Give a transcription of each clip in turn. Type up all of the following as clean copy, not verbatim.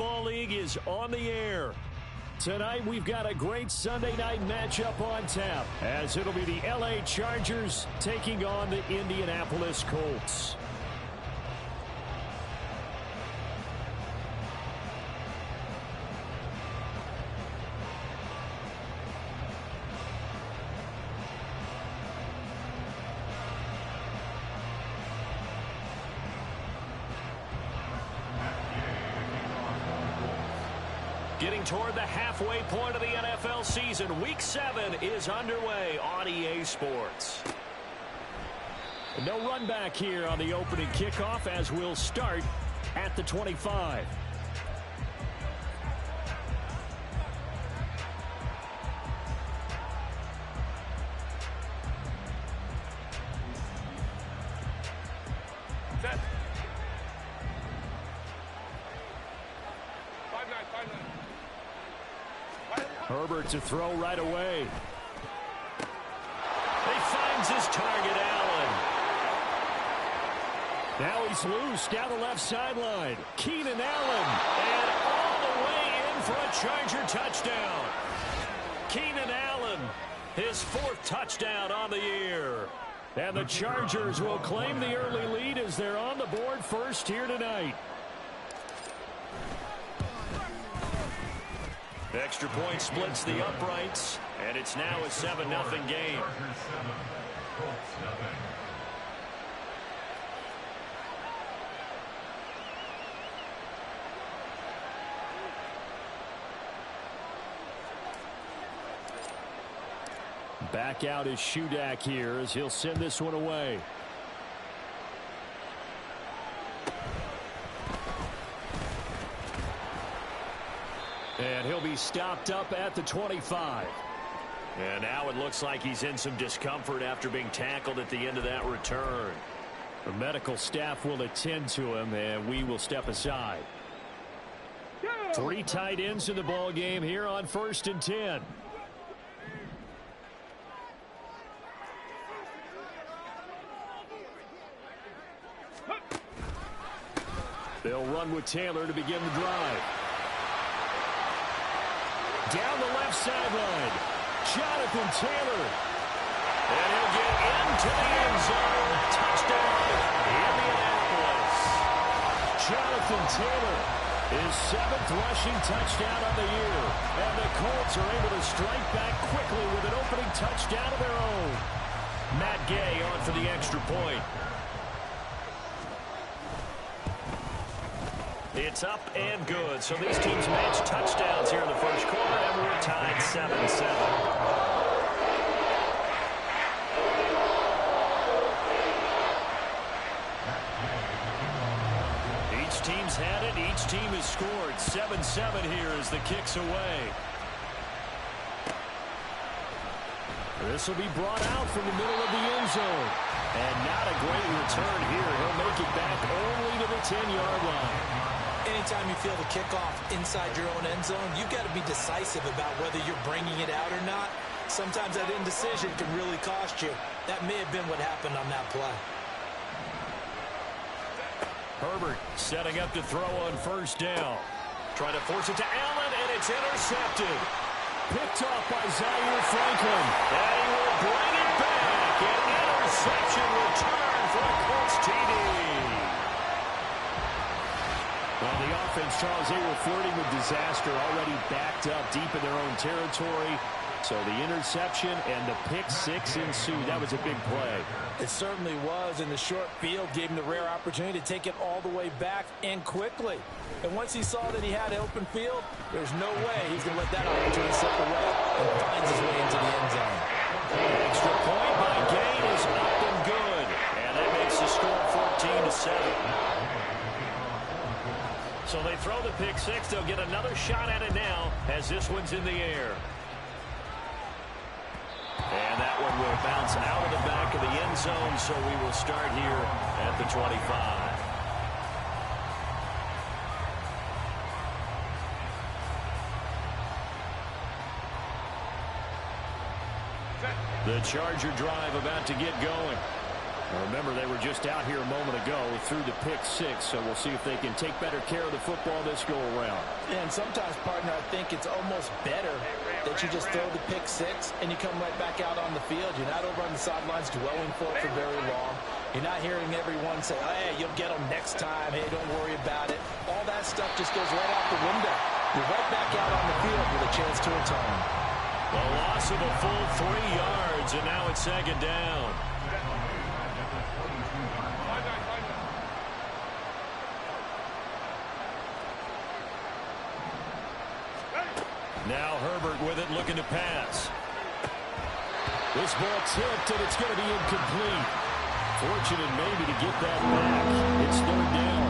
Football League is on the air. Tonight, we've got a great Sunday night matchup on tap, as it'll be the LA Chargers taking on the Indianapolis Colts. Getting toward the halfway point of the NFL season, Week 7 is underway on EA Sports. No run back here on the opening kickoff as we'll start at the 25. Set. 5-9. Herbert to throw right away. He finds his target, Allen. Now he's loose down the left sideline. Keenan Allen, and all the way in for a Charger touchdown. Keenan Allen, his 4th touchdown on the year. And the Chargers will claim the early lead as they're on the board first here tonight. Extra point splits the uprights, and it's now a 7-0 game. Back out is Shudak here as he'll send this one away. And he'll be stopped up at the 25. And now it looks like he's in some discomfort after being tackled at the end of that return. The medical staff will attend to him, and we will step aside. 3 tight ends in the ball game here on 1st and 10. They'll run with Taylor to begin the drive. Down the left sideline, Jonathan Taylor. And he'll get into the end zone. Touchdown, Indianapolis. Jonathan Taylor, his 7th rushing touchdown of the year. And the Colts are able to strike back quickly with an opening touchdown of their own. Matt Gay on for the extra point. It's up and good. So these teams match touchdowns here in the first quarter, and we're tied 7-7. Each team's had it. Each team has scored. 7-7 here as the kick's away. This will be brought out from the middle of the end zone. And not a great return here. He'll make it back only to the 10-yard line. Anytime you feel the kickoff inside your own end zone, you've got to be decisive about whether you're bringing it out or not. Sometimes that indecision can really cost you. That may have been what happened on that play. Herbert setting up to throw on 1st down. Trying to force it to Allen, and it's intercepted. Picked off by Zaire Franklin. And he will bring it back. An interception return for a Colts TD. On the offense, Charles, they were flirting with disaster, already backed up deep in their own territory. So the interception and the pick 6 ensued. That was a big play. It certainly was, and the short field gave him the rare opportunity to take it all the way back and quickly. And once he saw that he had open field, there's no way he's going to let that opportunity slip away, and finds his way into the end zone. Extra point by Gay is up and good. And that makes the score 14-7. So they throw the pick 6. They'll get another shot at it now as this one's in the air. And that one will bounce out of the back of the end zone, so we will start here at the 25. The Charger drive about to get going. Remember, they were just out here a moment ago through the pick six, so we'll see if they can take better care of the football this go-around. And sometimes, partner, I think it's almost better that you just throw the pick six and you come right back out on the field. You're not over on the sidelines dwelling for it for very long. You're not hearing everyone say, oh, hey, you'll get them next time. Hey, don't worry about it. All that stuff just goes right out the window. You're right back out on the field with a chance to atone. A loss of a full 3 yards, and now it's second down. Now Herbert with it, looking to pass. This ball tipped, and it's going to be incomplete. Fortunate maybe to get that back. It's third down.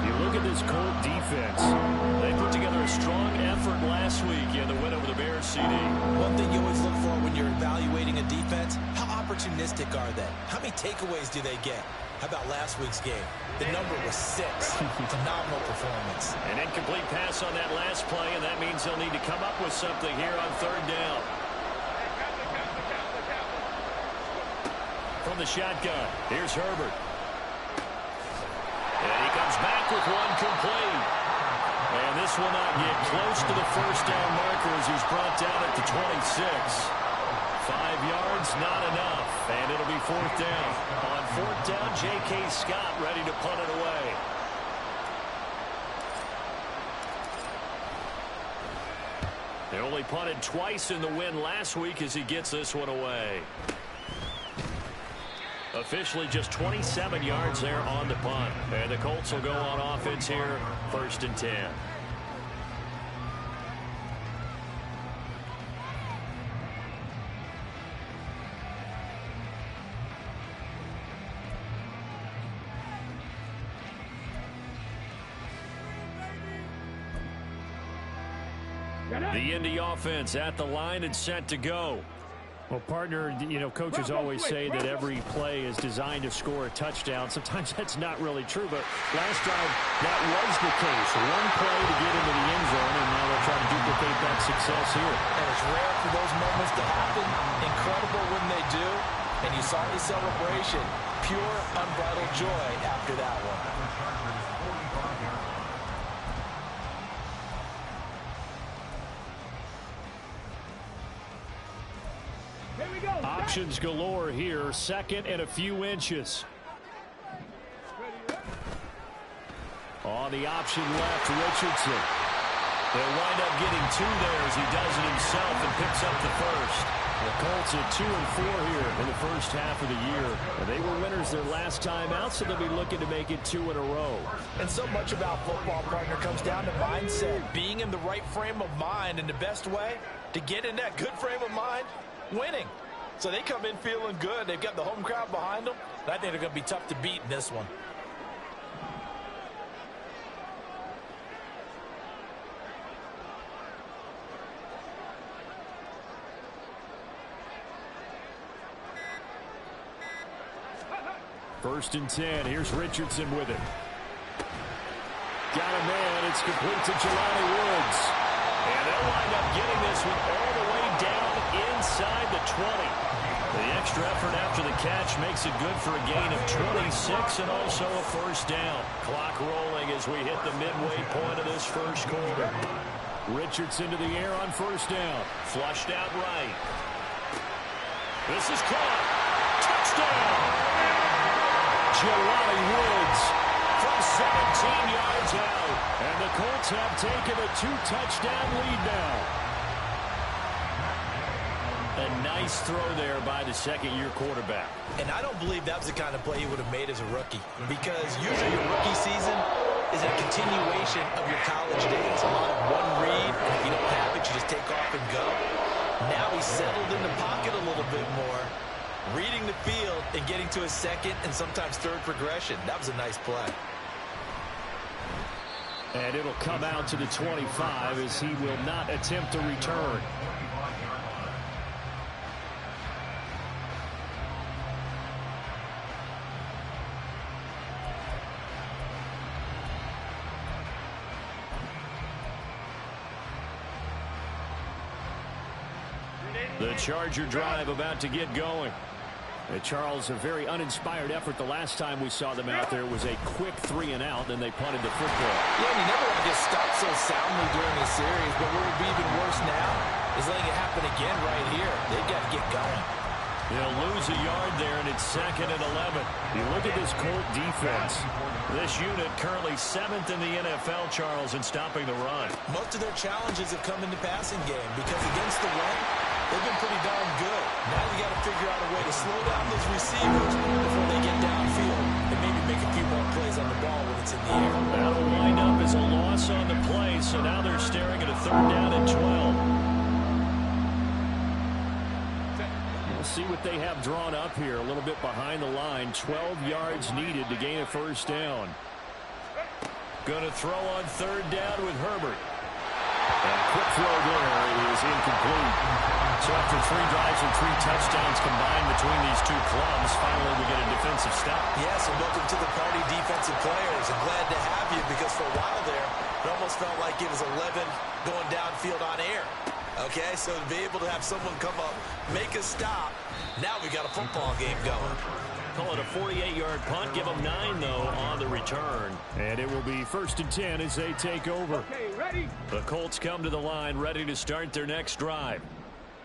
You look at this Colt defense. They put together a strong effort last week in the win over the Bears, CD. One thing you always look for when you're evaluating a defense, how opportunistic are they? How many takeaways do they get? How about last week's game? The number was 6. Phenomenal performance. An incomplete pass on that last play, and that means they'll need to come up with something here on third down. From the shotgun, here's Herbert. And he comes back with one complete. And this will not get close to the first down marker as he's brought down at the 26. 5 yards, not enough. And it'll be fourth down. On fourth down, J.K. Scott ready to punt it away. They only punted twice in the win last week as he gets this one away. Officially just 27 yards there on the punt. And the Colts will go on offense here, 1st and 10. The Indy offense at the line and set to go. Well, partner, you know, coaches always say that every play is designed to score a touchdown. Sometimes that's not really true, but last drive, that was the case. One play to get into the end zone, and now they'll try to duplicate that success here. And it's rare for those moments to happen. Incredible when they do. And you saw the celebration. Pure, unbridled joy after that one. Options galore here. 2nd and a few inches. On the option left, Richardson. They'll wind up getting 2 there as he does it himself and picks up the first. The Colts at 2 and 4 here in the first half of the year. And they were winners their last time out, so they'll be looking to make it 2 in a row. And so much about football, partner, comes down to mindset. Being in the right frame of mind, and the best way to get in that good frame of mind, winning. So they come in feeling good. They've got the home crowd behind them. And I think they're going to be tough to beat in this one. First and 10. Here's Richardson with it. Got a man. It's complete to Jelani Woods. And they'll wind up getting this one all the way down inside the 20. The extra effort after the catch makes it good for a gain of 26 and also a first down. Clock rolling as we hit the midway point of this first quarter. Richardson to the air on first down. Flushed out right. This is caught. Touchdown! Jelani Woods from 17 yards out. And the Colts have taken a 2-touchdown lead now. A nice throw there by the second-year quarterback. And I don't believe that was the kind of play he would have made as a rookie. Because usually your rookie season is a continuation of your college days. A lot of one read. If you don't have it, you just take off and go. Now he's settled in the pocket a little bit more. Reading the field and getting to his second and sometimes third progression. That was a nice play. And it'll come out to the 25 as he will not attempt to return. The Charger drive about to get going. Charles, a very uninspired effort. The last time we saw them out there was a quick 3-and-out, then they punted the football. Yeah, and you never want to get stopped so soundly during the series, but what would be even worse now is letting it happen again right here. They've got to get going. They'll lose a yard there, and it's 2nd and 11. You look at this Colt defense. This unit currently 7th in the NFL, Charles, in stopping the run. Most of their challenges have come in the passing game because against the run, they've been pretty darn good. Now you got to figure out a way to slow down those receivers before they get downfield and maybe make a few more plays on the ball when it's in the air. That'll wind up as a loss on the play, so now they're staring at a 3rd down and 12. See what they have drawn up here. A little bit behind the line. 12 yards needed to gain a 1st down. Going to throw on 3rd down with Herbert. And a quick throw there is incomplete. So after 3 drives and 3 touchdowns combined between these two clubs, finally we get a defensive stop. Yes, and welcome to the party, defensive players. I'm glad to have you because for a while there, it almost felt like it was 11 going downfield on air. Okay, so to be able to have someone come up, make a stop, now we got a football game going. Call it a 48-yard punt. Give them 9, though, on the return. And it will be 1st and 10 as they take over. Okay, ready? The Colts come to the line, ready to start their next drive.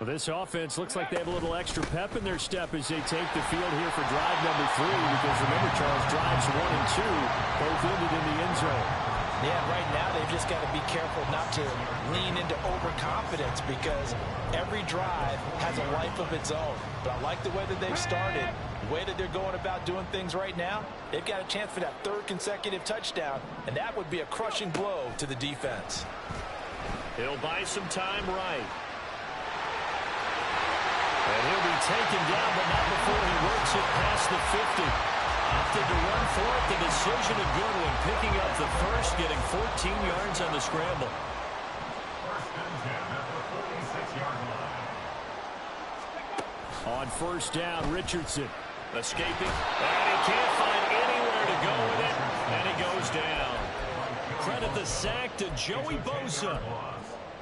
Well, this offense looks like they have a little extra pep in their step as they take the field here for drive number 3. Because remember, Charles, drives 1 and 2 both ended in the end zone. Yeah, right now they've just got to be careful not to lean into overconfidence because every drive has a life of its own. But I like the way that they've started, the way that they're going about doing things right now. They've got a chance for that 3rd consecutive touchdown, and that would be a crushing blow to the defense. He'll buy some time right. And he'll be taken down, but not before he works it past the 50. Opted to run for it. The decision a good one. Picking up the 1st, getting 14 yards on the scramble. On 1st down, Richardson escaping. And he can't find anywhere to go with it. And he goes down. Credit the sack to Joey Bosa.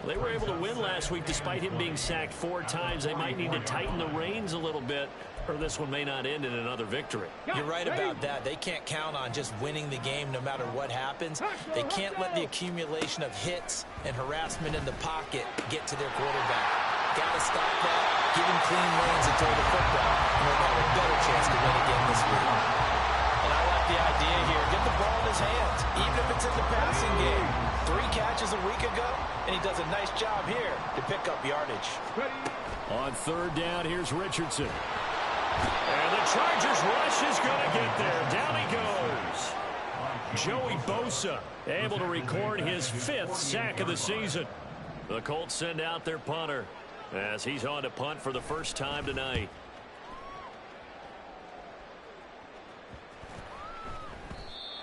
They were able to win last week despite him being sacked 4 times. They might need to tighten the reins a little bit, or this one may not end in another victory. You're right about that. They can't count on just winning the game no matter what happens. They can't let the accumulation of hits and harassment in the pocket get to their quarterback. Got to stop that, give him clean reins and throw the football, and they'll have a better chance to win again this week. And I like the idea here. Get the ball in his hands, even if it's in the passing game. 3 catches a week ago, and he does a nice job here to pick up yardage. On 3rd down, here's Richardson. And the Chargers rush is going to get there. Down he goes. Joey Bosa able to record his 5th sack of the season. The Colts send out their punter as he's on to punt for the first time tonight.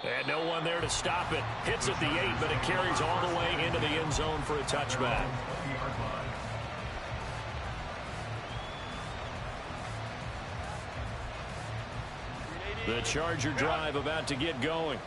And no one there to stop it. Hits at the 8, but it carries all the way into the end zone for a touchback. The Charger drive about to get going.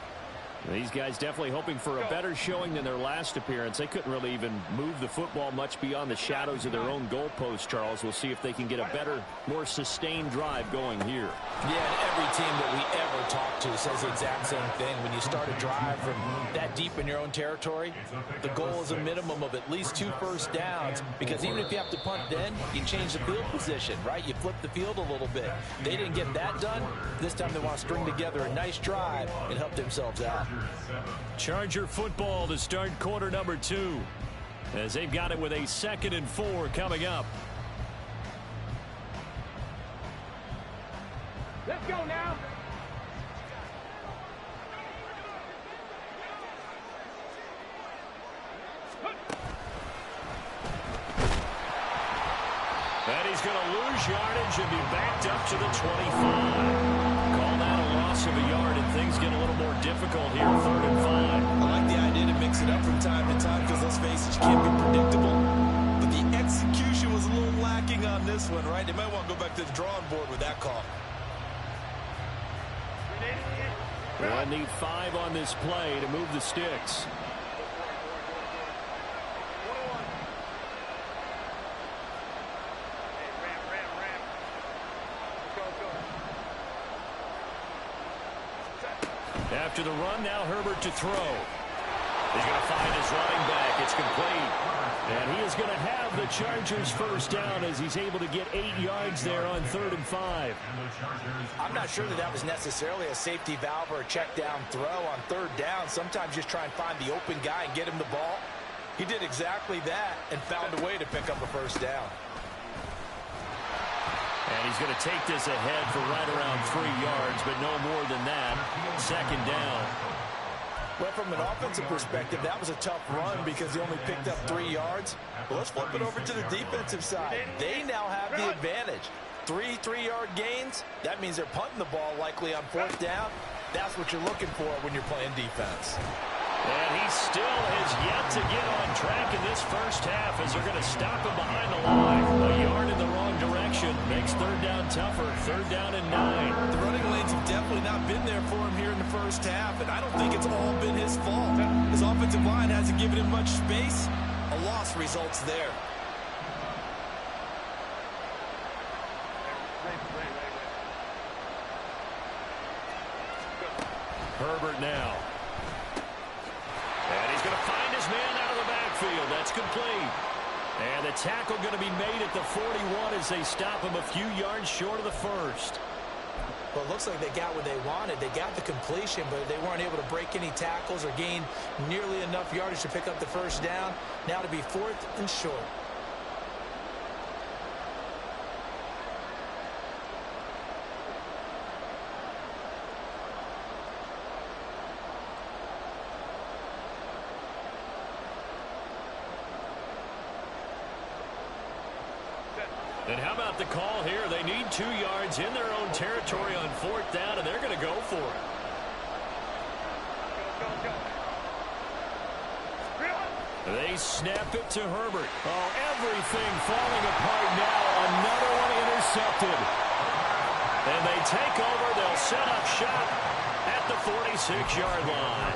These guys definitely hoping for a better showing than their last appearance. They couldn't really even move the football much beyond the shadows of their own goalpost, Charles. We'll see if they can get a better, more sustained drive going here. Yeah, and every team that we ever talk to says the exact same thing. When you start a drive from that deep in your own territory, the goal is a minimum of at least 2 first downs, because even if you have to punt then, you change the field position, right? You flip the field a little bit. They didn't get that done. This time they want to string together a nice drive and help themselves out. Charger football to start quarter number 2, as they've got it with a 2nd and 4 coming up. Let's go now. And he's going to lose yardage and be backed up to the 25. Call that a loss of a yard, and things get a little more difficult here, 3rd and 5. I like the idea to mix it up from time to time because, let's face it, you can't be predictable. But the execution was a little lacking on this one, right? They might want to go back to the drawing board with that call. They'll need 5 on this play to move the sticks. after the run. Now Herbert to throw. He's going to find his running back. It's complete. And he is going to have the Chargers first down as he's able to get 8 yards there on 3rd and 5. I'm not sure that was necessarily a safety valve or a check down throw on 3rd down. Sometimes just try and find the open guy and get him the ball. He did exactly that and found a way to pick up a first down. And he's going to take this ahead for right around 3 yards, but no more than that. 2nd down. Well, from an offensive perspective, that was a tough run because he only picked up 3 yards. But let's flip it over to the defensive side. They now have the advantage. 3 3-yard gains. That means they're punting the ball likely on 4th down. That's what you're looking for when you're playing defense. And he still has yet to get on track in this first half as they're going to stop him behind the line. A yard in the wrong direction makes 3rd down tougher. 3rd down and 9. The running lanes have definitely not been there for him here in the first half, and I don't think it's all been his fault. His offensive line hasn't given him much space. A loss results there. Herbert now. And he's going to find his man out of the backfield. That's complete. And the tackle going to be made at the 41 as they stop him a few yards short of the first. Well, it looks like they got what they wanted. They got the completion, but they weren't able to break any tackles or gain nearly enough yardage to pick up the first down. Now to be 4th and short. And how about the call here? They need 2 yards in their own territory on 4th down, and they're going to go for it. They snap it to Herbert. Oh, everything falling apart now. Another one intercepted. And they take over. They'll set up shop at the 46-yard line.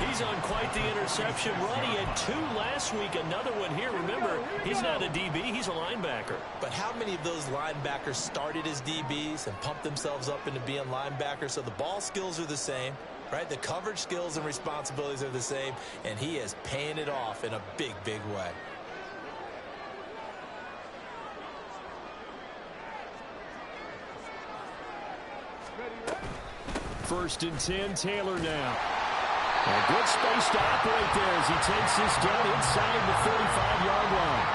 He's on quite the interception run. He had 2 last week, another one here. Remember, he's not a DB, he's a linebacker. But how many of those linebackers started as DBs and pumped themselves up into being linebackers? So the ball skills are the same, right? The coverage skills and responsibilities are the same, and he is paying it off in a big, big way. First and 10, Taylor now. A good space to operate there as he takes this down inside the 35-yard line.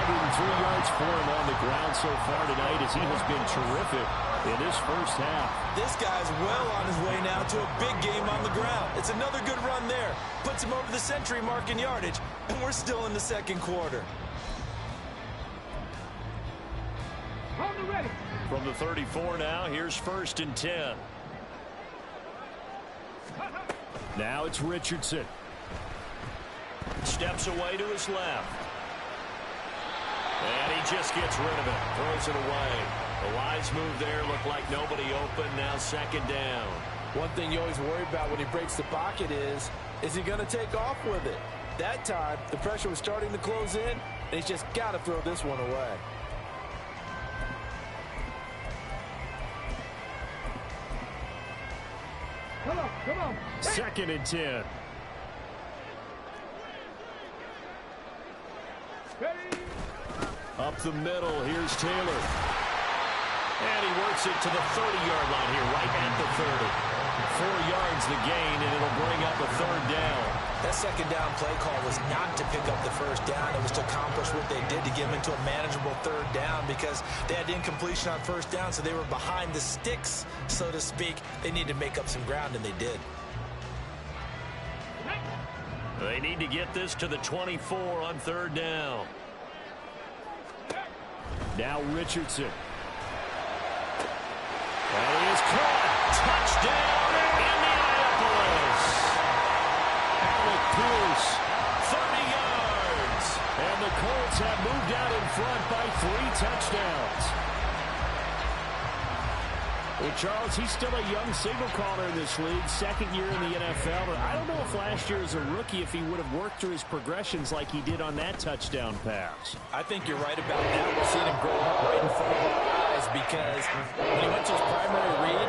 103 yards for him on the ground so far tonight as he has been terrific in this first half. This guy's well on his way now to a big game on the ground. It's another good run there. Puts him over the century mark in yardage, and we're still in the 2nd quarter. From the 34 now, here's 1st and 10. Now it's Richardson. Steps away to his left. And he just gets rid of it. Throws it away. The lines move there. Look like nobody open. Now 2nd down. One thing you always worry about when he breaks the pocket is he going to take off with it? That time, the pressure was starting to close in, and he's just got to throw this one away. Come on. 2nd and 10. Up the middle, here's Taylor. And he works it to the 30-yard line here, right at the 30. 4 yards the gain, and it'll bring up a 3rd down. That 2nd down play call was not to pick up the first down. It was to accomplish what they did to get him into a manageable 3rd down because they had incompletion on 1st down, so they were behind the sticks, so to speak. They needed to make up some ground, and they did. They need to get this to the 24 on 3rd down. Now Richardson. And he is caught. Touchdown, Indianapolis. Alec Pierce, 30 yards. And the Colts have moved out in front by 3 touchdowns. Well, Charles, he's still a young signal caller in this league, 2nd year in the NFL. But I don't know if last year as a rookie, if he would have worked through his progressions like he did on that touchdown pass. I think you're right about that. We're seeing him grow up right in front of our eyes because when he went to his primary read,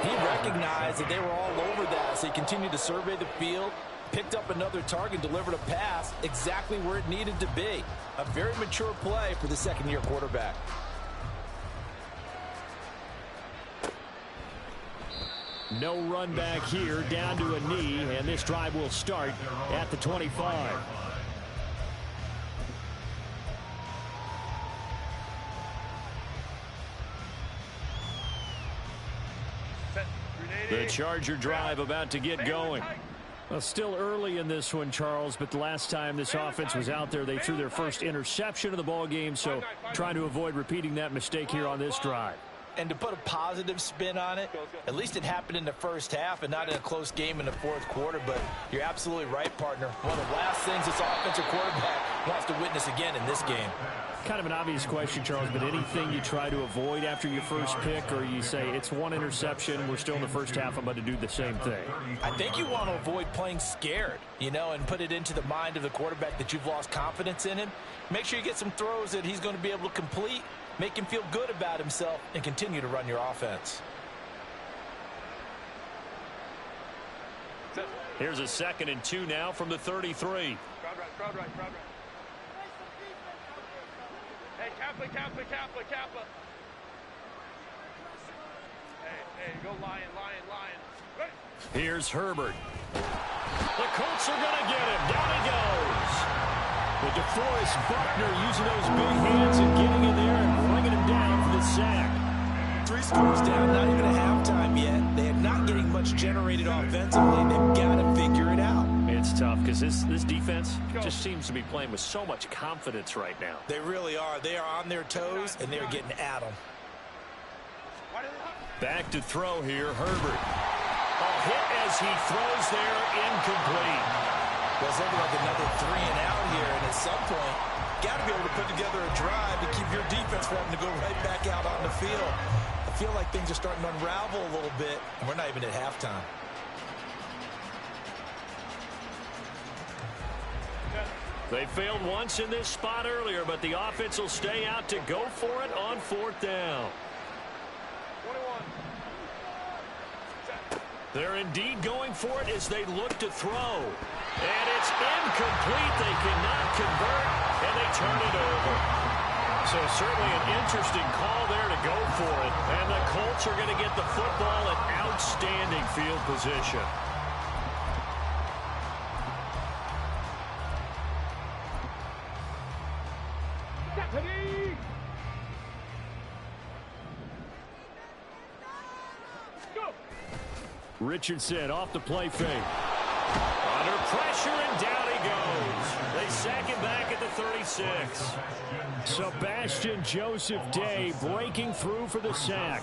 He recognized that they were all over that, so he continued to survey the field, picked up another target, delivered a pass exactly where it needed to be. A very mature play for the second-year quarterback. No run back here, down to a knee, and this drive will start at the 25. The Charger drive about to get going. Well, still early in this one, Charles, but the last time this offense was out there, they threw their first interception of the ball game, so trying to avoid repeating that mistake here on this drive. And to put a positive spin on it, at least it happened in the first half and not in a close game in the fourth quarter. But you're absolutely right, partner. One of the last things this offensive quarterback wants to witness again in this game. Kind of an obvious question, Charles, but anything you try to avoid after your first pick, or you say it's one interception, we're still in the first half, I'm going to do the same thing? I think you want to avoid playing scared, and put it into the mind of the quarterback that you've lost confidence in him. Make sure you get some throws that he's going to be able to complete, make him feel good about himself, and continue to run your offense. Here's a 2nd and 2 now from the 33. Crowd right. Hey, Kappa. Hey, go Lion. Right. Here's Herbert. The Colts are going to get him. Down he goes. But DeForest Buckner using those big hands and getting in there and bringing him down for the sack. 3 scores down, not even a halftime yet. They are not getting much generated offensively. They've got to figure it out. It's tough because this defense just seems to be playing with so much confidence right now. They really are. They are on their toes, and they are getting at them. Back to throw here, Herbert. Hit as he throws there, incomplete. Well, it's looking like another 3 and out here, and at some point, got to be able to put together a drive to keep your defense from having to go right back out on the field. I feel like things are starting to unravel a little bit, and we're not even at halftime. They failed once in this spot earlier, but the offense will stay out to go for it on 4th down. 21. They're indeed going for it as they look to throw. And it's incomplete. They cannot convert, and they turn it over. So certainly an interesting call there to go for it. And the Colts are going to get the football in outstanding field position. Richardson off the play fake. Under pressure, and down he goes. They sack him back at the 36. Sebastian Joseph Day breaking through for the sack.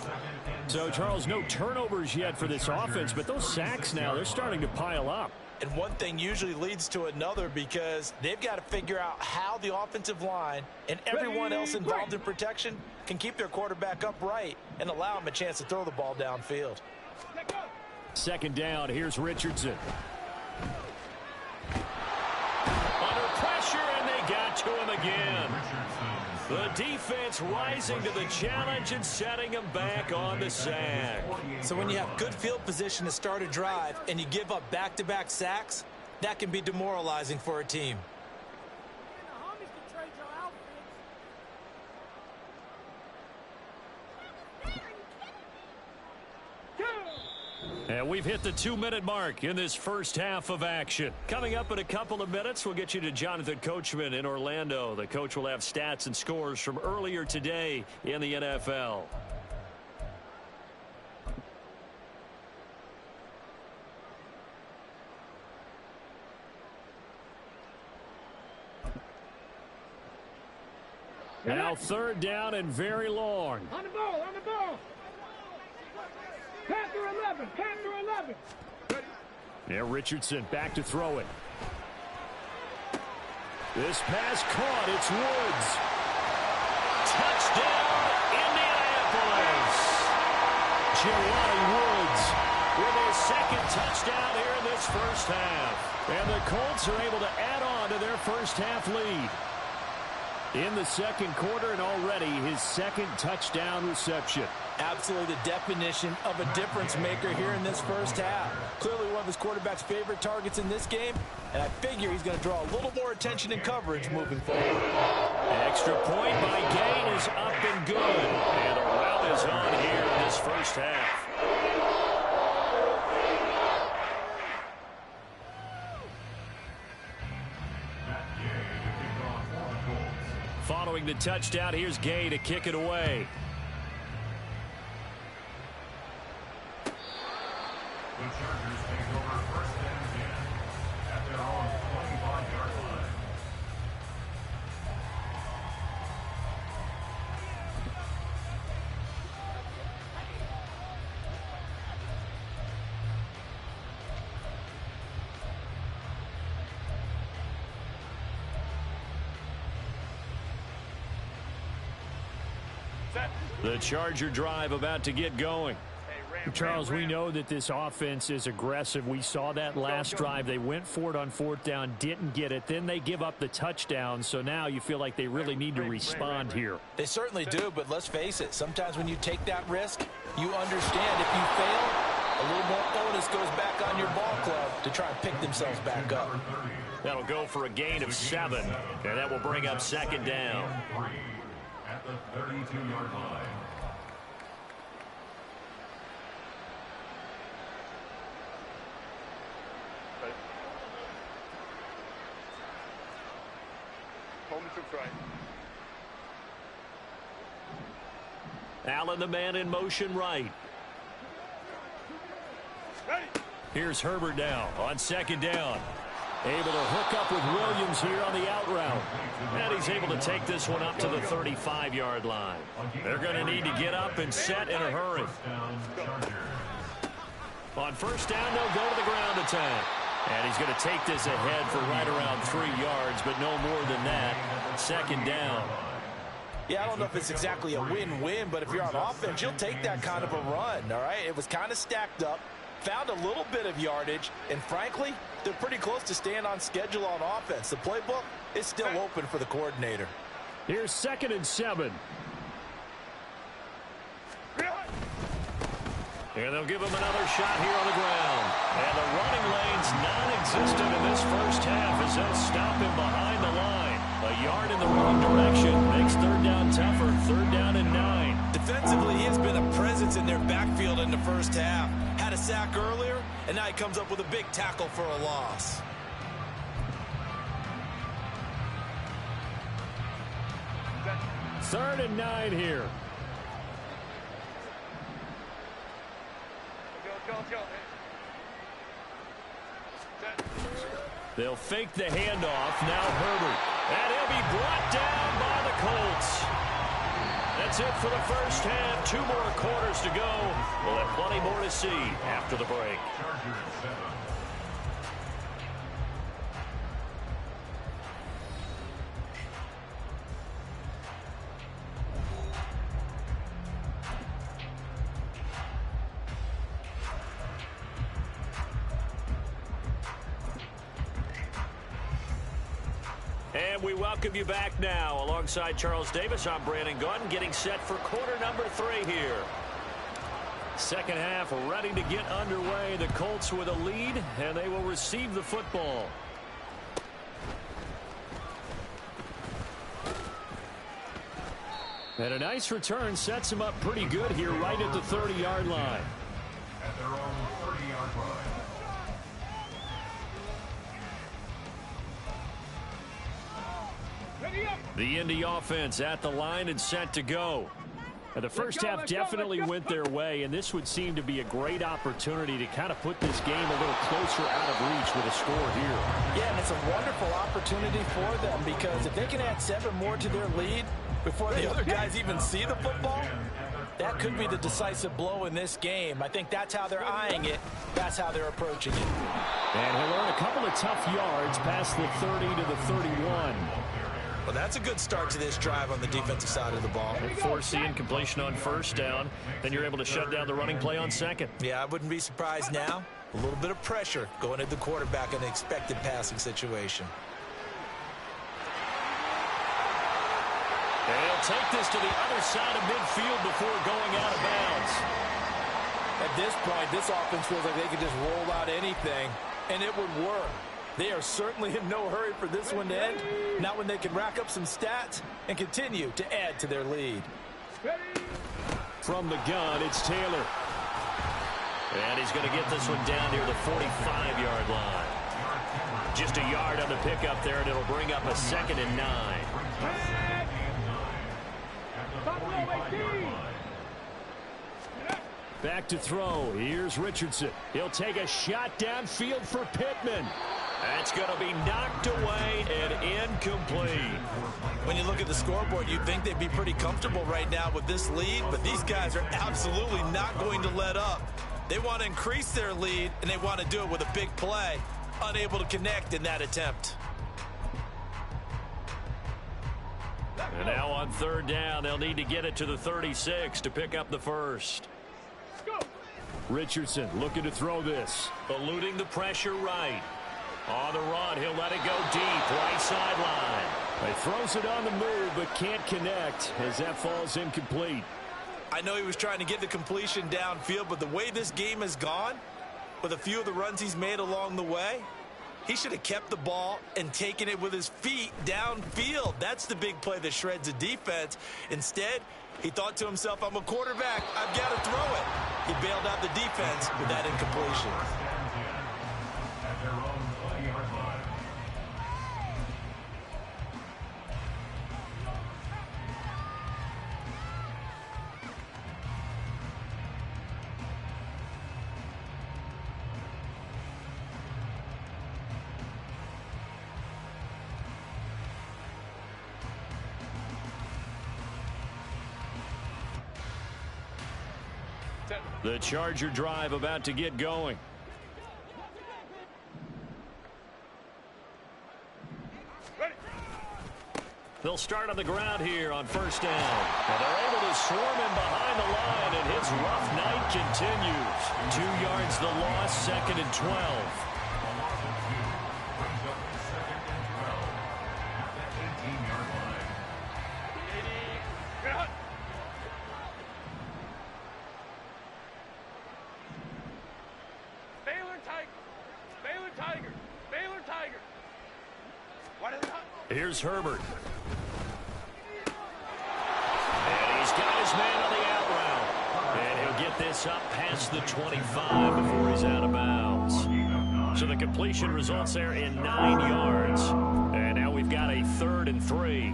So, Charles, no turnovers yet for this offense, but those sacks now, they're starting to pile up. And one thing usually leads to another because they've got to figure out how the offensive line and everyone else involved in protection can keep their quarterback upright and allow him a chance to throw the ball downfield. 2nd down, here's Richardson. Under pressure, and they got to him again. The defense rising to the challenge and setting him back on the sack. So when you have good field position to start a drive and you give up back-to-back sacks, that can be demoralizing for a team. And we've hit the 2-minute mark in this first half of action. Coming up in a couple of minutes, we'll get you to Jonathan Coachman in Orlando. The coach will have stats and scores from earlier today in the NFL. Now 3rd down and very long. On the ball. Panther 11. Now Richardson back to throw it. This pass caught. It's Woods. Touchdown, Indianapolis. Jelani Woods with his 2nd touchdown here in this first half. And the Colts are able to add on to their first half lead. In the 2nd quarter, and already his 2nd touchdown reception. Absolutely the definition of a difference maker here in this first half. Clearly one of his quarterback's favorite targets in this game, and I figure he's going to draw a little more attention and coverage moving forward. Extra point by Gain is up and good. And a rout is on here in this first half. Following the touchdown, here's Gay to kick it away. The Chargers take over first and 10 at their own 25-yard line. The Charger drive about to get going. Charles, we know that this offense is aggressive. We saw that last drive. They went for it on fourth down, didn't get it. Then they give up the touchdown. So now you feel like they really need to respond here. They certainly do, but let's face it. Sometimes when you take that risk, you understand if you fail, a little more onus goes back on your ball club to try and pick themselves back up. That'll go for a gain of 7. And that will bring up second down. At the 32-yard line. Allen, the man in motion right. Here's Herbert now on second down. Able to hook up with Williams here on the out route. And he's able to take this one up to the 35-yard line. They're going to need to get up and set in a hurry. On first down, they'll go to the ground attack. And he's going to take this ahead for right around 3 yards, but no more than that. Second down. Yeah, I don't know if it's exactly a win-win, but if you're on offense, you'll take that kind of a run, all right? It was kind of stacked up, found a little bit of yardage, and frankly, they're pretty close to staying on schedule on offense. The playbook is still open for the coordinator. Here's 2nd and 7. And they'll give him another shot here on the ground. And the running lane's non-existent in this first half as they'll stop him behind the line. A yard in the wrong direction makes third down tougher. Third down and 9. Defensively, he has been a presence in their backfield in the first half. Had a sack earlier, and now he comes up with a big tackle for a loss. Third and 9 here. They'll fake the handoff. Now Herbert. And he'll be brought down by the Colts. That's it for the first half. 2 more quarters to go. We'll have plenty more to see after the break. Chargers 7. And we welcome you back now. Alongside Charles Davis, I'm Brandon Gaudin, getting set for quarter number 3 here. Second half ready to get underway. The Colts with a lead, and they will receive the football. And a nice return sets him up pretty good here right at the 30-yard line. At their own 30-yard line. The Indy offense at the line and set to go. And the first half definitely went their way, and this would seem to be a great opportunity to kind of put this game a little closer out of reach with a score here. Yeah, and it's a wonderful opportunity for them because if they can add 7 more to their lead before the other guys even see the football, that could be the decisive blow in this game. I think that's how they're eyeing it. That's how they're approaching it. And he'll earn a couple of tough yards past the 30 to the 31. Well, that's a good start to this drive on the defensive side of the ball. Force the incompletion on first down. Then you're able to shut down the running play on second. Yeah, I wouldn't be surprised now. A little bit of pressure going at the quarterback in an expected passing situation. And he'll take this to the other side of midfield before going out of bounds. At this point, this offense feels like they could just roll out anything, and it would work. They are certainly in no hurry for this one to end, not when they can rack up some stats and continue to add to their lead. From the gun, it's Taylor. And he's going to get this one down near the 45-yard line. Just a yard on the pickup there, and it'll bring up a 2nd and 9. Back to throw. Here's Richardson. He'll take a shot downfield for Pittman. That's going to be knocked away and incomplete. When you look at the scoreboard, you'd think they'd be pretty comfortable right now with this lead, but these guys are absolutely not going to let up. They want to increase their lead, and they want to do it with a big play. Unable to connect in that attempt. And now on 3rd down, they'll need to get it to the 36 to pick up the first. Richardson looking to throw this. Eluding the pressure right. On the run, he'll let it go deep, right sideline. He throws it on the move, but can't connect as that falls incomplete. I know he was trying to get the completion downfield, but the way this game has gone, with a few of the runs he's made along the way, he should have kept the ball and taken it with his feet downfield. That's the big play that shreds a defense. Instead, he thought to himself, I'm a quarterback, I've got to throw it. He bailed out the defense with that incompletion. At their own 20-yard line. The Charger drive about to get going. They'll start on the ground here on 1st down. And they're able to swarm him behind the line, and his rough night continues. 2 yards the loss, 2nd and 12. Here's Herbert. And he's got his man on the out route. And he'll get this up past the 25 before he's out of bounds. So the completion results there in 9 yards. And now we've got a 3rd and 3.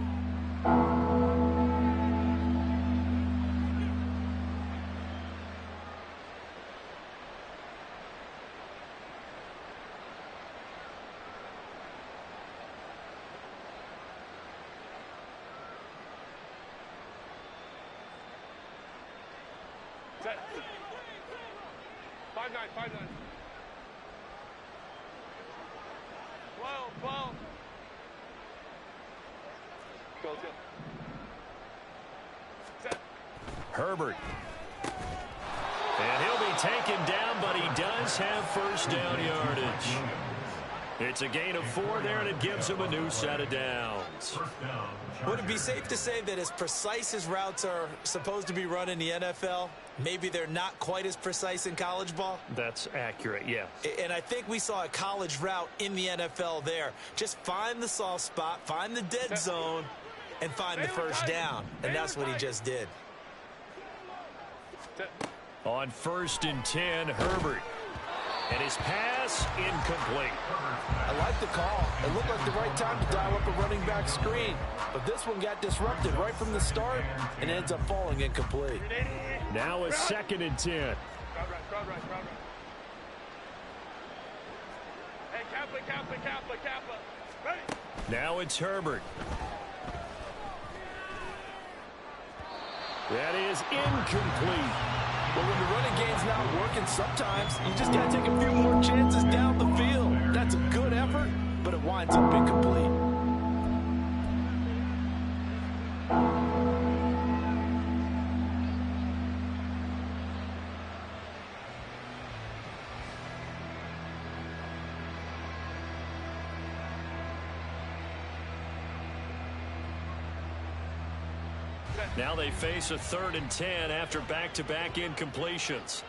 Set. 5-9, 5-9. 12. Go. Set. Herbert. And he'll be taken down, but he does have 1st down yardage. It's a gain of 4 there, and it gives him a new set of downs. Would it be safe to say that as precise as routes are supposed to be run in the NFL, maybe they're not quite as precise in college ball? That's accurate, yeah. And I think we saw a college route in the NFL there. Just find the soft spot, find the dead zone, and find the 1st down. And that's what he just did. On 1st and 10, Herbert. And his pass incomplete. I like the call. It looked like the right time to dial up a running back screen. But this one got disrupted right from the start and ends up falling incomplete. Now a 2nd and 10. Crowd right. Hey, Kappa. Ready? Now it's Herbert. That is incomplete. But when the running game's not working, sometimes you just got to take a few more chances down the field. That's a good effort, but it winds up incomplete. Now they face a 3rd and 10 after back-to-back incompletions.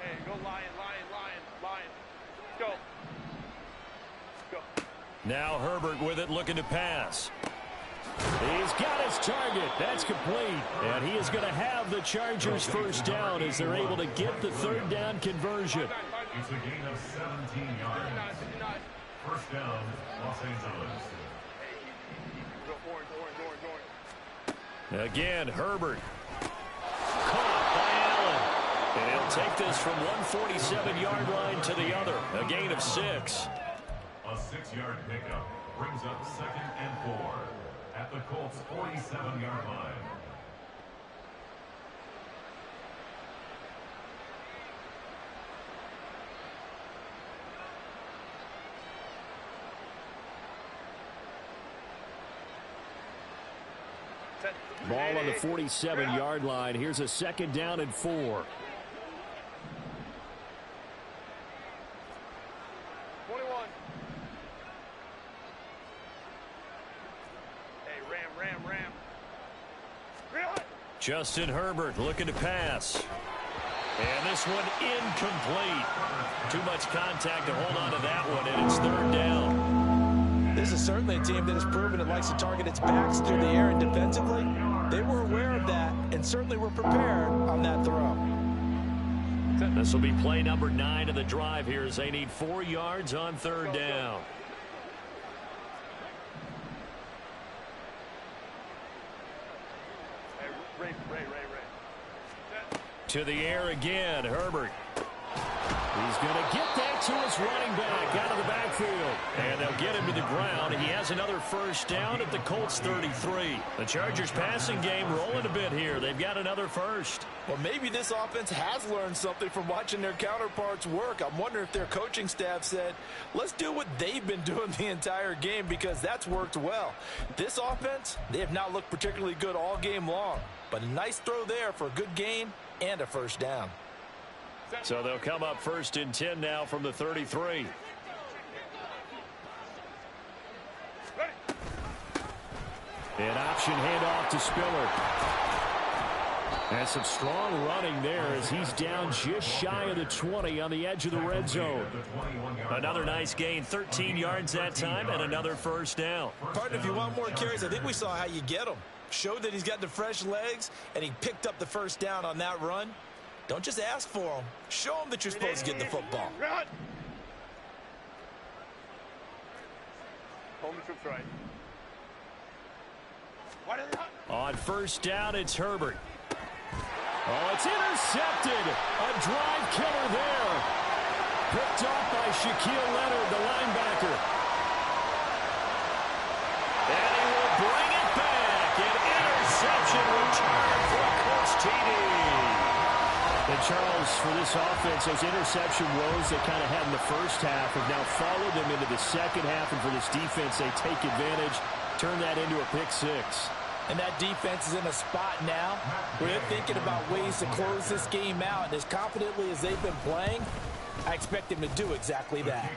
Hey, go lion. Go. Now Herbert with it, looking to pass. He's got his target. That's complete. And he is going to have the Chargers first down as they're able to get the 3rd down conversion. It's a gain of 17 yards. First down, Los Angeles. Again, Herbert. Caught by Allen. And he'll take this from one 47-yard line to the other. A gain of 6. A 6-yard pickup brings up 2nd and 4 at the Colts' 47-yard line. Ball on the 47-yard line. Here's a 2nd down and 4. 21. Hey, ram. Justin Herbert looking to pass. And this one incomplete. Too much contact to hold on to that one, and it's 3rd down. This is certainly a team that has proven it likes to target its backs through the air and defensively. They were aware of that and certainly were prepared on that throw. This will be play number 9 of the drive here as they need 4 yards on 3rd down. Ray. To the air again, Herbert. He's going to get that to his running back out of the backfield. And they'll get him to the ground. He has another first down at the Colts 33. The Chargers passing game rolling a bit here. They've got another first. Well, maybe this offense has learned something from watching their counterparts work. I'm wondering if their coaching staff said, let's do what they've been doing the entire game, because that's worked well. This offense, they have not looked particularly good all game long. But a nice throw there for a good gain and a first down. So they'll come up 1st and 10 now from the 33. An option handoff to Spiller. And some strong running there as he's down just shy of the 20 on the edge of the red zone. Another nice gain, 13 yards that time, and another first down. Partner, if you want more carries, I think we saw how you get them. Showed that he's got the fresh legs, and he picked up the first down on that run. Don't just ask for them. Show them that you're supposed to get the football. Home troops right. On first down, it's Herbert. Oh, it's intercepted. A drive killer there. Picked off by Shaquille Leonard, the linebacker. And he will bring it back. An interception return for Colts TD. And Charles, for this offense, those interception woes they kind of had in the first half have now followed them into the second half. And for this defense, they take advantage, turn that into a pick 6. And that defense is in a spot now where they're thinking about ways to close this game out. And as confidently as they've been playing, I expect them to do exactly that.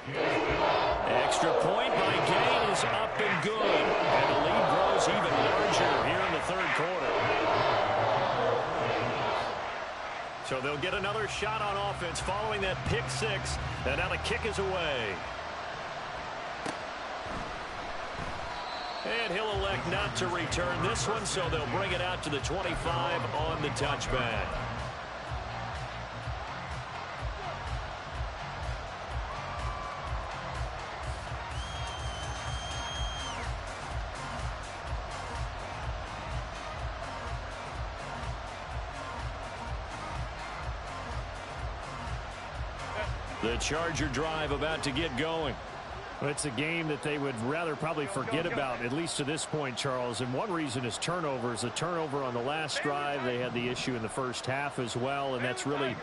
Extra point by Gain is up and good. And the lead grows even larger here in the 3rd quarter. So they'll get another shot on offense following that pick 6. And now the kick is away. And he'll elect not to return this one, so they'll bring it out to the 25 on the touchback. The Charger drive about to get going. Well, it's a game that they would rather probably forget about, at least to this point, Charles. And one reason is turnovers. A turnover on the last drive. They had the issue in the first half as well, and that's really,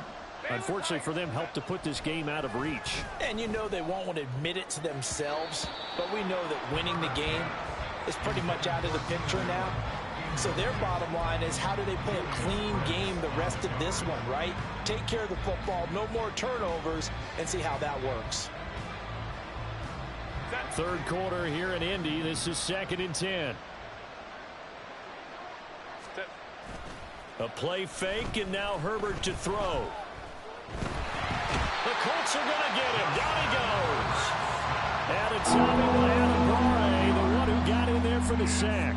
unfortunately for them, helped to put this game out of reach. And you know they won't want to admit it to themselves, but we know that winning the game is pretty much out of the picture now. So their bottom line is, how do they play a clean game the rest of this one, right? Take care of the football, no more turnovers, and see how that works. Third quarter here in Indy. This is 2nd and 10. A play fake, and now Herbert to throw. The Colts are going to get him. Down he goes. And it's Adebawore, the one who got in there for the sack.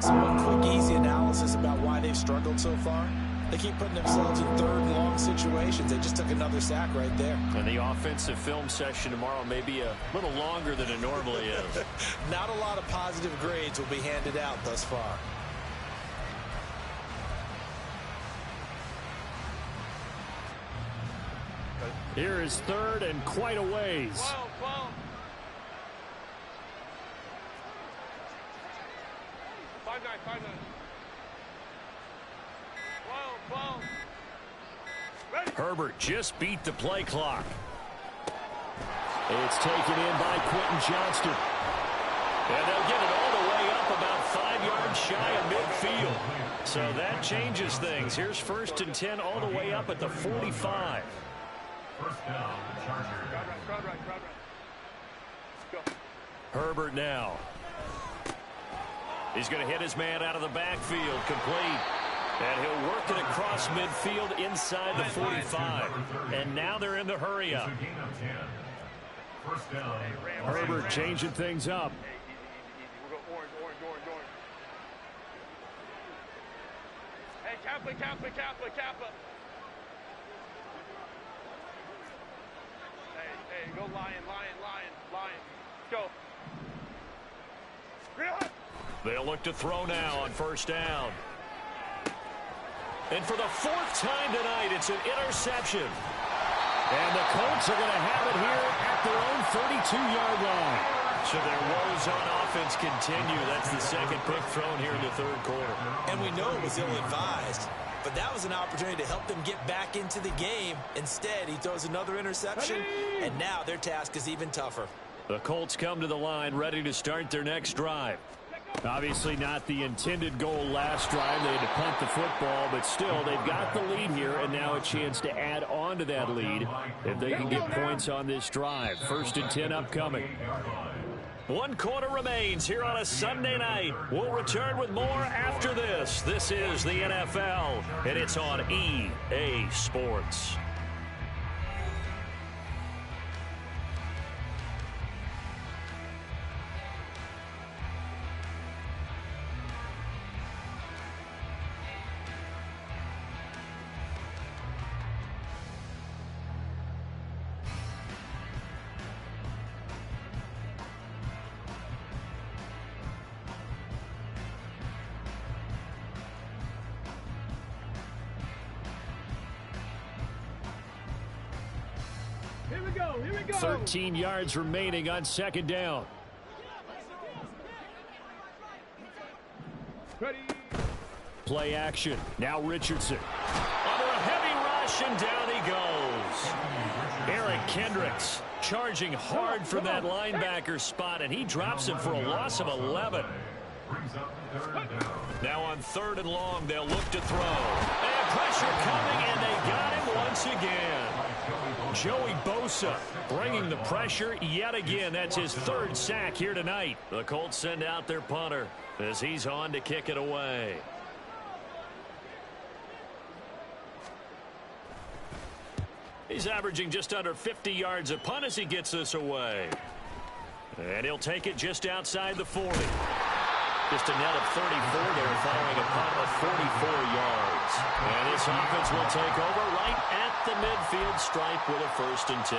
So one quick, easy analysis about why they've struggled so far. They keep putting themselves in third and long situations. They just took another sack right there. And the offensive film session tomorrow may be a little longer than it normally is. Not a lot of positive grades will be handed out thus far. Here is 3rd and quite a ways. 12. 5-9. 12. Ready. Herbert just beat the play clock. It's taken in by Quentin Johnston. And they'll get it all the way up about 5 yards shy of midfield. So that changes things. Here's 1st and 10 all the way up at the 45. First down, Chargers. Crowd right. Let's go. Herbert now. He's going to hit his man out of the backfield, complete. And he'll work it across midfield inside the 45. And now they're in the hurry up. It's a gain of 10. First down. Herbert changing things up. Easy. We'll go orange. Hey, Kappa. Hey, go lion. Go. They'll look to throw now on 1st down. And for the 4th time tonight, it's an interception. And the Colts are going to have it here at their own 32-yard line. So their woes on offense continue. That's the 2nd pick thrown here in the 3rd quarter. And we know it was ill-advised, but that was an opportunity to help them get back into the game. Instead, he throws another interception, and now their task is even tougher. The Colts come to the line ready to start their next drive. Obviously not the intended goal last drive. They had to punt the football, but still they've got the lead here, and now a chance to add on to that lead if they can get points on this drive. 1st and 10 upcoming. 1 quarter remains here on a Sunday night. We'll return with more after this. This is the NFL, and it's on EA Sports. Here we go. 13 yards remaining on 2nd down. Ready. Play action. Now Richardson. Under a heavy rush, and down he goes. Eric Kendricks charging hard for that linebacker spot, and he drops him for a loss of 11. Now on 3rd and long, they'll look to throw. And pressure coming, and they got him once again. Joey Bosa bringing the pressure yet again. That's his 3rd sack here tonight. The Colts send out their punter as he's on to kick it away. He's averaging just under 50 yards a punt as he gets this away. And he'll take it just outside the 40. Just a net of 34 there following a punt of 44 yards. And this offense will take over right at the midfield stripe with a 1st and 10.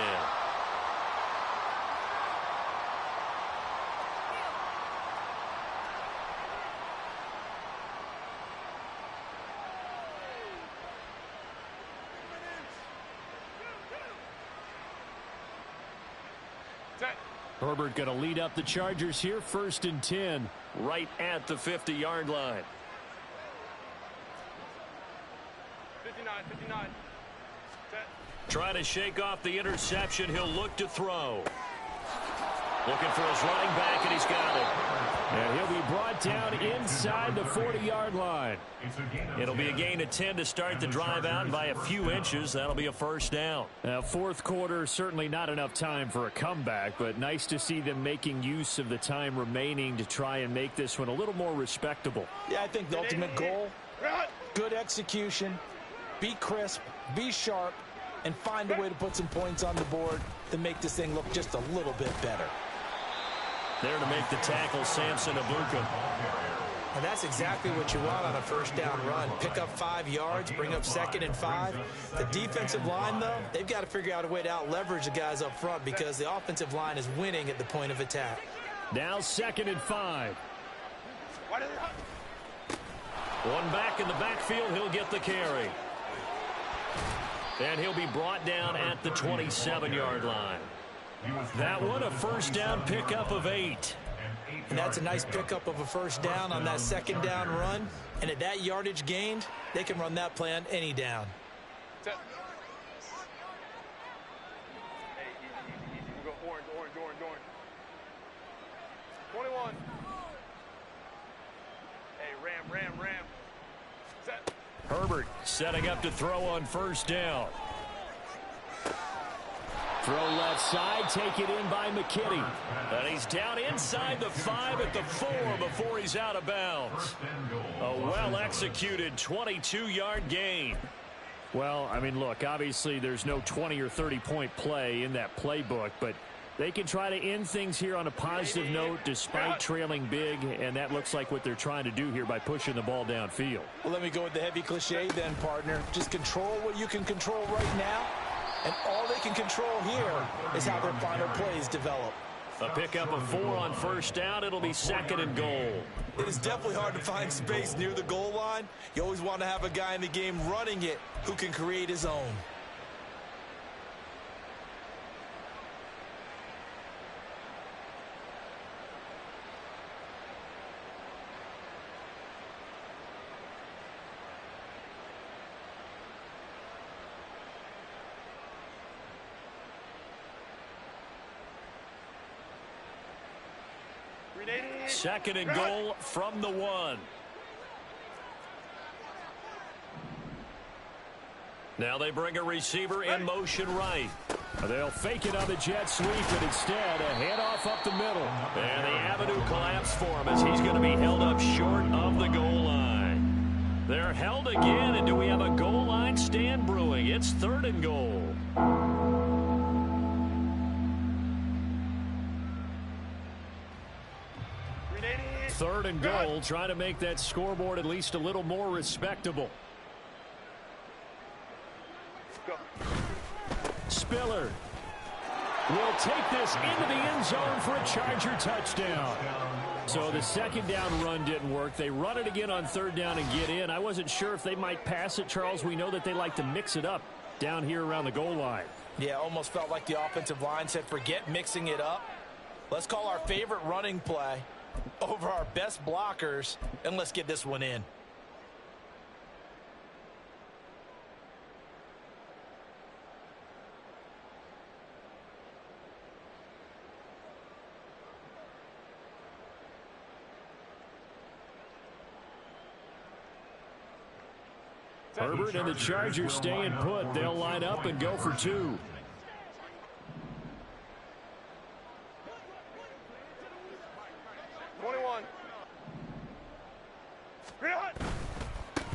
Herbert going to lead up the Chargers here, 1st and 10, right at the 50-yard line. 59. Set. Trying to shake off the interception. He'll look to throw. Looking for his running back, and he's got it. And he'll be brought down inside the 40-yard line. It'll be a gain of 10 to start the drive out by a few inches. That'll be a first down. Now, fourth quarter, certainly not enough time for a comeback, but nice to see them making use of the time remaining to try and make this one a little more respectable. Yeah, I think the ultimate goal, good execution, be crisp, be sharp, and find a way to put some points on the board to make this thing look just a little bit better. There to make the tackle, Samson Abuka. And that's exactly what you want on a first down run. Pick up 5 yards, bring up 2nd and 5. The defensive line, though, they've got to figure out a way to out-leverage the guys up front because the offensive line is winning at the point of attack. Now 2nd and 5. One back in the backfield, he'll get the carry. And he'll be brought down at the 27-yard line. That one, a first down pickup of 8. And that's a nice pickup of a first down on that 2nd down run. And at that yardage gained, they can run that play on any down. Set. Hey, easy. We'll go orange. 21. Hey, ram. Set. Herbert setting up to throw on first down. Throw left side, take it in by McKinney. And he's down inside the 5 at the 4 before he's out of bounds. A well-executed 22-yard gain. Well, I mean, look, obviously there's no 20 or 30-point play in that playbook, but they can try to end things here on a positive note despite trailing big, and that looks like what they're trying to do here by pushing the ball downfield. Well, let me go with the heavy cliche then, partner. Just control what you can control right now. And all they can control here is how their final plays develop. A pickup of 4 on first down. It'll be 2nd and goal. It is definitely hard to find space near the goal line. You always want to have a guy in the game running it who can create his own. Second and goal from the 1. Now they bring a receiver in motion right. They'll fake it on the jet sweep, and instead a handoff up the middle. And the avenue collapsed for him as he's going to be held up short of the goal line. They're held again, and do we have a goal line stand brewing? It's 3rd and goal. Third and goal, trying to make that scoreboard at least a little more respectable. Go. Spiller will take this into the end zone for a Charger touchdown. So the 2nd down run didn't work. They run it again on 3rd down and get in. I wasn't sure if they might pass it, Charles. We know that they like to mix it up down here around the goal line. Yeah, almost felt like the offensive line said, forget mixing it up. Let's call our favorite running play over our best blockers, and let's get this one in. Herbert and the Chargers staying put. They'll line up and go for 2.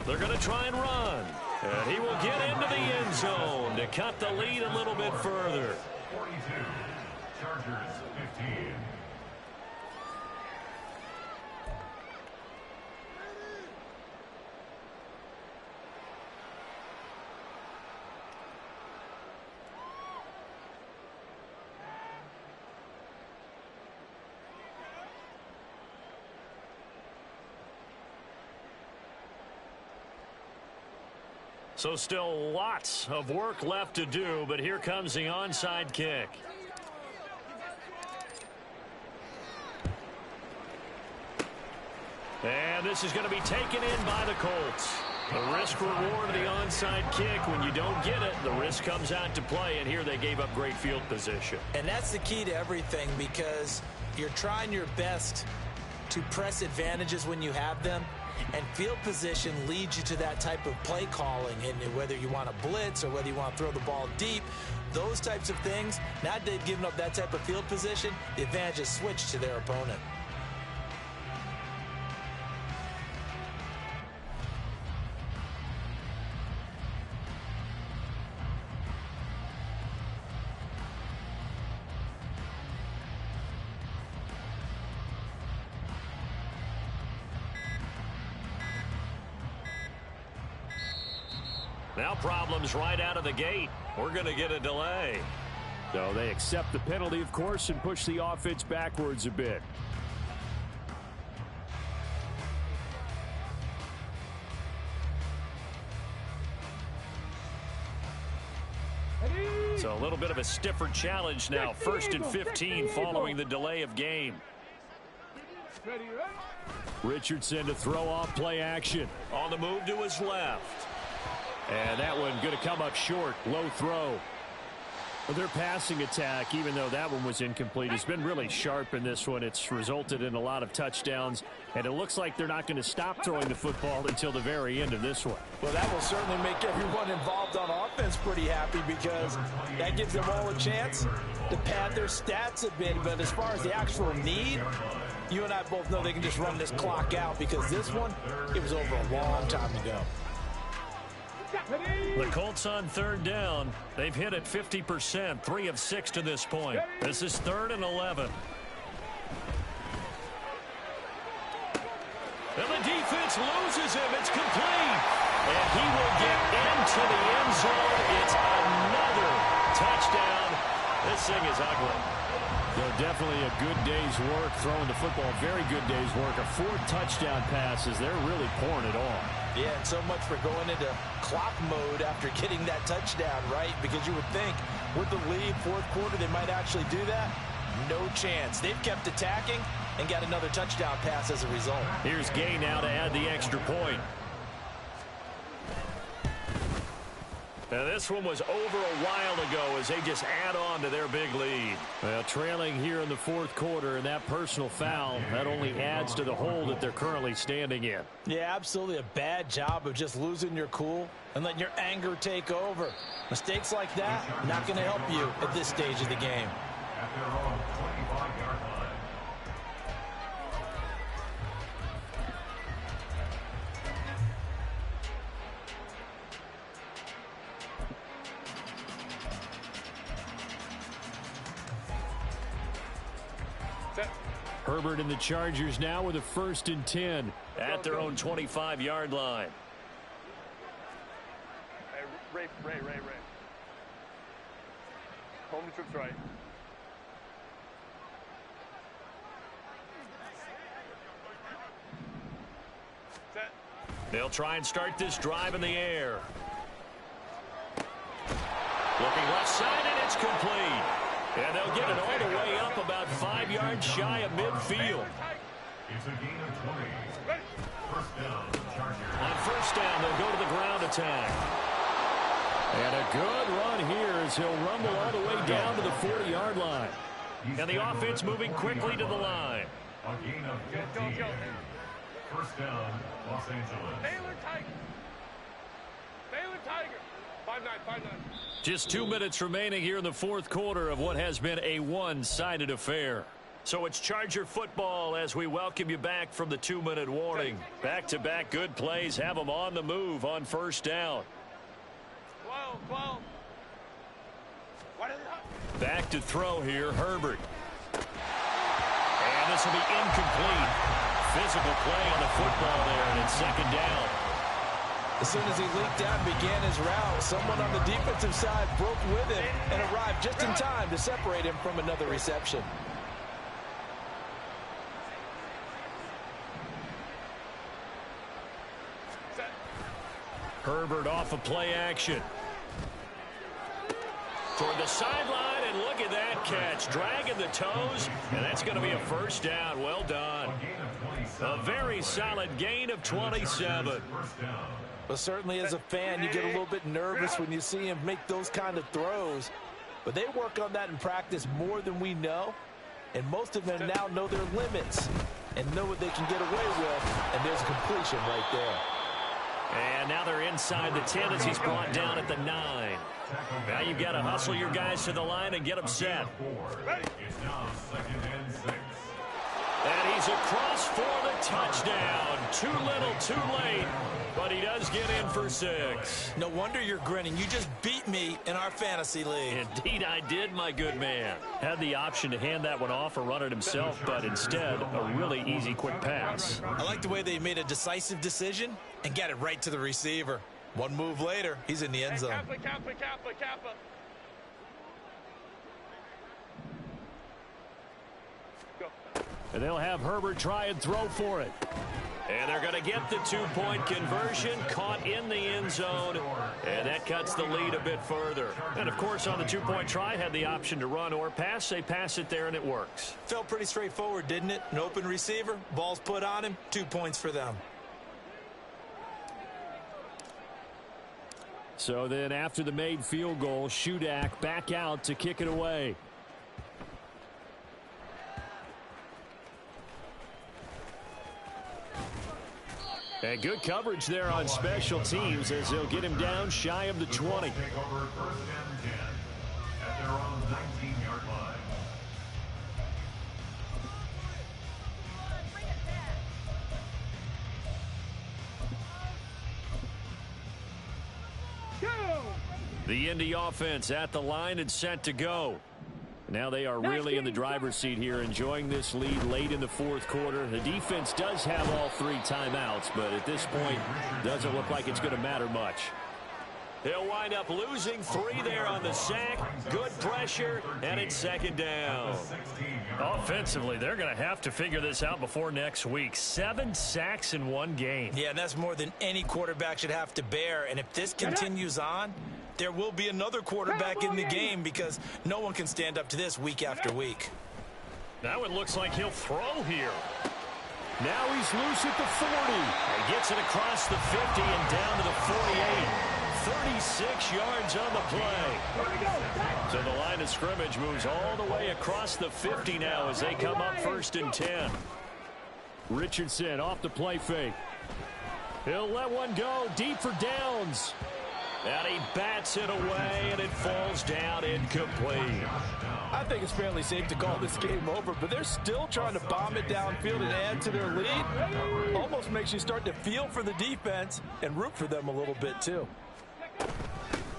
They're going to try and run. And he will get into the end zone to cut the lead a little bit further. 42, Chargers 15. So still lots of work left to do, but here comes the onside kick. And this is going to be taken in by the Colts. The risk reward of the onside kick. When you don't get it, the risk comes out to play, and here they gave up great field position. And that's the key to everything, because you're trying your best to press advantages when you have them, and field position leads you to that type of play calling. And whether you want to blitz or whether you want to throw the ball deep, those types of things, now that they've given up that type of field position, the advantage is switched to their opponent. Now problems right out of the gate. We're going to get a delay. So they accept the penalty, of course, and push the offense backwards a bit. So a little bit of a stiffer challenge now. 1st and 15 following the delay of game. Richardson to throw off play action. On the move to his left. And that one going to come up short. Low throw. Well, their passing attack, even though that one was incomplete, has been really sharp in this one. It's resulted in a lot of touchdowns, and it looks like they're not going to stop throwing the football until the very end of this one. Well, that will certainly make everyone involved on offense pretty happy, because that gives them all a chance to pad their stats a bit. But as far as the actual need, you and I both know they can just run this clock out, because this one, it was over a long time ago. The Colts on 3rd down. They've hit it 50%, 3 of 6 to this point. This is 3rd and 11. And the defense loses him. It's complete. And he will get into the end zone. It's another touchdown. This thing is ugly. So definitely a good day's work throwing the football. Very good day's work. A 4th touchdown passes. They're really pouring it on. Yeah, and so much for going into clock mode after getting that touchdown, right? Because you would think with the lead, 4th quarter, they might actually do that. No chance. They've kept attacking and got another touchdown pass as a result. Here's Gay now to add the extra point. Now this one was over a while ago as they just add on to their big lead. Well, trailing here in the 4th quarter, and that personal foul, that only adds to the hole that they're currently standing in. Yeah, absolutely a bad job of just losing your cool and letting your anger take over. Mistakes like that, not going to help you at this stage of the game. At their own 25-yard line. Herbert and the Chargers now with a 1st and 10. At their own 25-yard line. Hey, Ray. Home the troops right. Set. They'll try and start this drive in the air. Looking left side, and it's complete. And they'll get it all the way up about 5 yards shy of midfield. It's a gain of 20. Ready. 1st down, Chargers. On 1st down, they'll go to the ground attack. And a good run here as he'll rumble all the way down to the 40-yard line. And the offense moving quickly to the line. A gain of 15. 1st down, Los Angeles. Baylor Tiger. 5-9. Just 2 minutes remaining here in the 4th quarter of what has been a one-sided affair. So it's Charger football as we welcome you back from the 2-minute warning. Back-to-back good plays have them on the move on 1st down. 12. Back to throw here, Herbert. And this will be incomplete. Physical play on the football there, and it's 2nd down. As soon as he leaked out and began his route, someone on the defensive side broke with him and arrived just in time to separate him from another reception. Set. Herbert off of play action. Toward the sideline, and look at that catch. Dragging the toes, and that's going to be a 1st down. Well done. A very solid gain of 27. 1st down. Well, certainly as a fan, you get a little bit nervous when you see him make those kind of throws. But they work on that in practice more than we know. And most of them now know their limits and know what they can get away with. And there's a completion right there. And now they're inside the 10 as he's brought down at the 9. Now you've got to hustle your guys to the line and get them set. It's now 2nd and 6. And he's across for the touchdown. Too little, too late. But he does get in for 6. No wonder you're grinning. You just beat me in our fantasy league. Indeed I did, my good man. Had the option to hand that one off or run it himself, but instead, a really easy quick pass. I like the way they made a decisive decision and got it right to the receiver. One move later, he's in the end zone. Kappa. Go. And they'll have Herbert try and throw for it. And they're going to get the 2-point conversion, caught in the end zone, and that cuts the lead a bit further. And, of course, on the 2-point try, had the option to run or pass. They pass it there, and it works. Felt pretty straightforward, didn't it? An open receiver, ball's put on him, 2 points for them. So then after the made field goal, Shudak back out to kick it away. And good coverage there on special teams as they'll get him down shy of the 20. Take over 1st and 10 at their own 19-yard line. The Indy offense at the line and set to go. Now they are really in the driver's seat here, enjoying this lead late in the 4th quarter. The defense does have all 3 timeouts, but at this point, doesn't look like it's going to matter much. They'll wind up losing 3 there on the sack. Good pressure, and it's 2nd down. Offensively, they're going to have to figure this out before next week. 7 sacks in 1 game. Yeah, and that's more than any quarterback should have to bear. And if this continues on, there will be another quarterback in the game because no one can stand up to this week after week. Now it looks like he'll throw here. Now he's loose at the 40. He gets it across the 50 and down to the 48. 36 yards on the play. So the line of scrimmage moves all the way across the 50 now as they come up 1st and 10. Richardson off the play fake. He'll let one go deep for downs. And he bats it away, and it falls down incomplete. I think it's fairly safe to call this game over, but they're still trying to bomb it downfield and add to their lead. Almost makes you start to feel for the defense and root for them a little bit, too.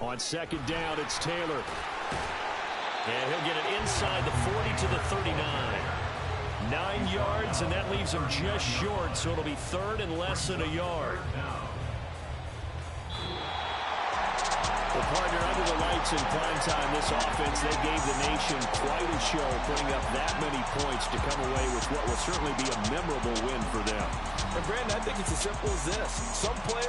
On 2nd down, it's Taylor. And he'll get it inside the 40 to the 39. 9 yards, and that leaves him just short, so it'll be 3rd and less than a yard. Well, partner, under the lights in primetime, this offense, they gave the nation quite a show, putting up that many points to come away with what will certainly be a memorable win for them. And Brandon, I think it's as simple as this. Some players